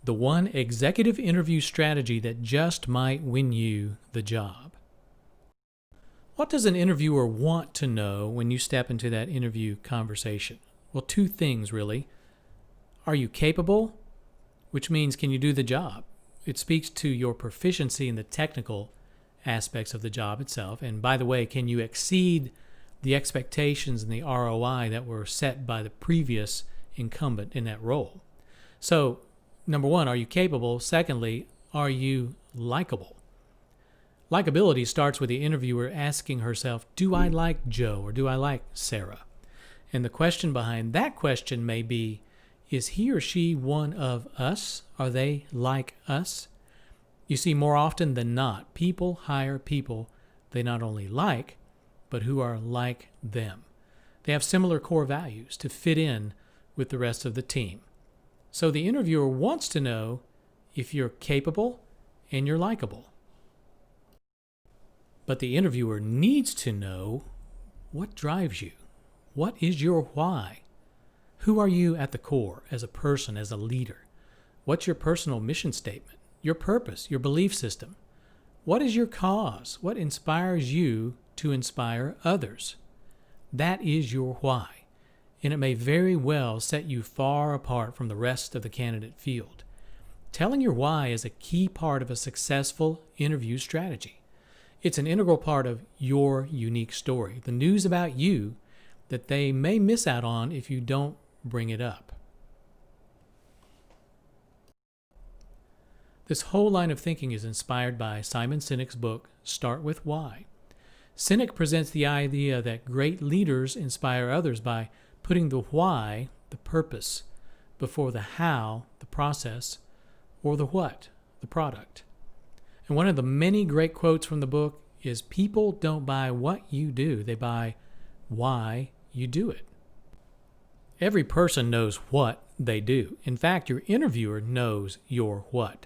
The one executive interview strategy that just might win you the job. What does an interviewer want to know when you step into that interview conversation? Well, two things really. Are you capable? Which means, can you do the job? It speaks to your proficiency in the technical aspects of the job itself. And by the way, can you exceed the expectations and the ROI that were set by the previous incumbent in that role? So, number one, are you capable? Secondly, are you likable? Likability starts with the interviewer asking herself, do I like Joe or do I like Sarah? And the question behind that question may be, is he or she one of us? Are they like us? You see, more often than not, people hire people they not only like, but who are like them. They have similar core values to fit in with the rest of the team. So the interviewer wants to know if you're capable and you're likable. But the interviewer needs to know what drives you. What is your why? Who are you at the core as a person, as a leader? What's your personal mission statement, your purpose, your belief system? What is your cause? What inspires you to inspire others? That is your why, and it may very well set you far apart from the rest of the candidate field. Telling your why is a key part of a successful interview strategy. It's an integral part of your unique story, the news about you that they may miss out on if you don't bring it up. This whole line of thinking is inspired by Simon Sinek's book, Start With Why. Sinek presents the idea that great leaders inspire others by putting the why, the purpose, before the how, the process, or the what, the product. And one of the many great quotes from the book is, people don't buy what you do, they buy why you do it. Every person knows what they do. In fact, your interviewer knows your what.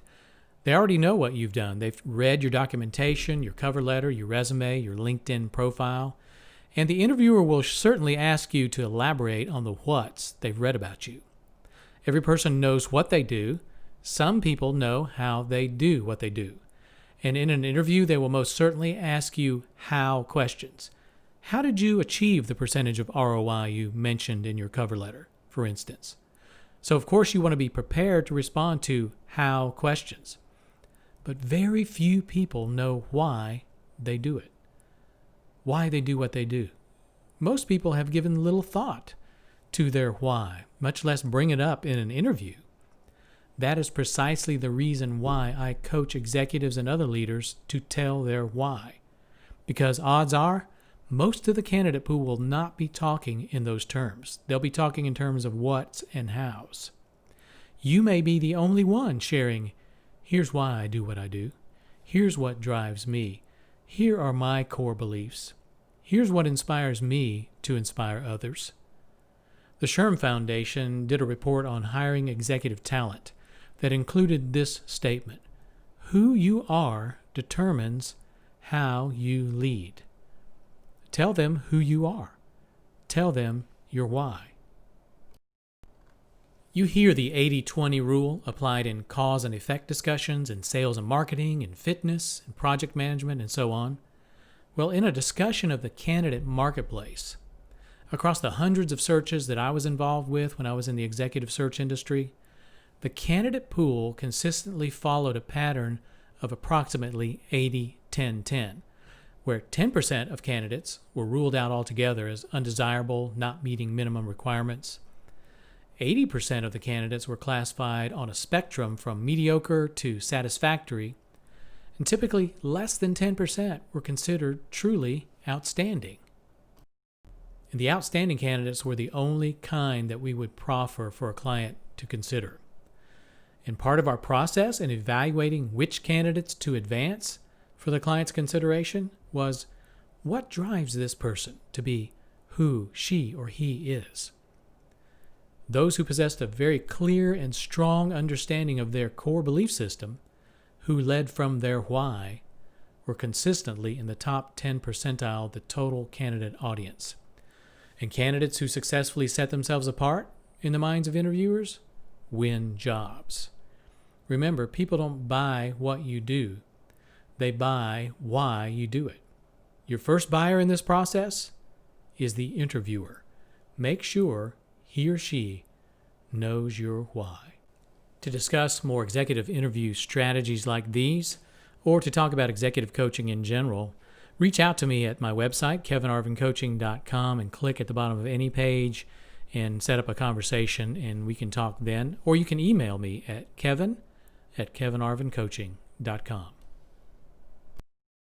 They already know what you've done. They've read your documentation, your cover letter, your resume, your LinkedIn profile. And the interviewer will certainly ask you to elaborate on the whats they've read about you. Every person knows what they do. Some people know how they do what they do. And in an interview, they will most certainly ask you how questions. How did you achieve the percentage of ROI you mentioned in your cover letter, for instance? So, of course, you want to be prepared to respond to how questions. But very few people know why they do it, why they do what they do. Most people have given little thought to their why, much less bring it up in an interview. That is precisely the reason why I coach executives and other leaders to tell their why. Because odds are, most of the candidate pool will not be talking in those terms. They'll be talking in terms of whats and hows. You may be the only one sharing, here's why I do what I do. Here's what drives me. Here are my core beliefs. Here's what inspires me to inspire others. The SHRM Foundation did a report on hiring executive talent that included this statement: who you are determines how you lead. Tell them who you are. Tell them your why. You hear the 80-20 rule applied in cause and effect discussions in sales and marketing, in fitness, in project management, and so on. Well, in a discussion of the candidate marketplace, across the hundreds of searches that I was involved with when I was in the executive search industry, the candidate pool consistently followed a pattern of approximately 80-10-10, where 10% of candidates were ruled out altogether as undesirable, not meeting minimum requirements. 80% of the candidates were classified on a spectrum from mediocre to satisfactory, and typically less than 10% were considered truly outstanding. And the outstanding candidates were the only kind that we would proffer for a client to consider. And part of our process in evaluating which candidates to advance for the client's consideration was, what drives this person to be who she or he is? Those who possessed a very clear and strong understanding of their core belief system, who led from their why, were consistently in the top 10 percentile of the total candidate audience. And candidates who successfully set themselves apart in the minds of interviewers win jobs. Remember, people don't buy what you do. They buy why you do it. Your first buyer in this process is the interviewer. Make sure he or she knows your why. To discuss more executive interview strategies like these, or to talk about executive coaching in general, reach out to me at my website, kevinarvincoaching.com, and click at the bottom of any page and set up a conversation, and we can talk then. Or you can email me at kevin@kevinarvincoaching.com.